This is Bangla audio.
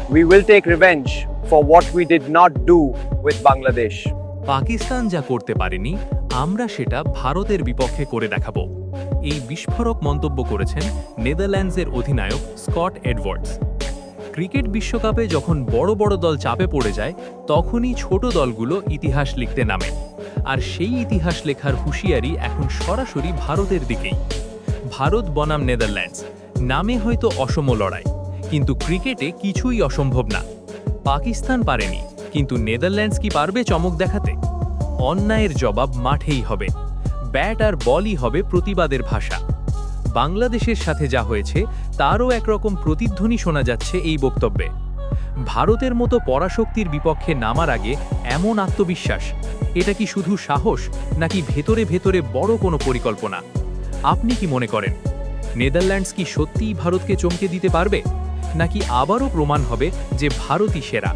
We will take revenge for what we did not do with Bangladesh. Pakistan যা করতে পারেনি আমরা সেটা ভারতের বিপক্ষে করে দেখাবো, এই বিস্ফোরক মন্তব্য করেছেন নেদারল্যান্ডসের অধিনায়ক স্কট এডওয়ার্ডস। ক্রিকেট বিশ্বকাপে যখন বড় বড় দল চাপে পড়ে যায় তখনই ছোট দলগুলো ইতিহাস লিখতে নামে, আর সেই ইতিহাস লেখার হুঁশিয়ারি এখন সরাসরি ভারতের দিকেই। ভারত বনাম নেদারল্যান্ডস, নামে হয়তো অসম লড়াই, কিন্তু ক্রিকেটে কিছুই অসম্ভব না। পাকিস্তান পারেনি, কিন্তু নেদারল্যান্ডস কি পারবে চমক দেখাতে? অন্যায়ের জবাব মাঠেই হবে, ব্যাট আর বলই হবে প্রতিবাদের ভাষা। বাংলাদেশের সাথে যা হয়েছে তারও একরকম প্রতিধ্বনি শোনা যাচ্ছে এই বক্তব্যে। ভারতের মতো পরাশক্তির বিপক্ষে নামার আগে এমন আত্মবিশ্বাস, এটা কি শুধু সাহস নাকি ভেতরে ভেতরে বড় কোনো পরিকল্পনা? আপনি কি মনে করেন নেদারল্যান্ডস কি সত্যিই ভারতকে চমকে দিতে পারবে, নাকি আবারও প্রমাণ হবে যে ভারতই সেরা?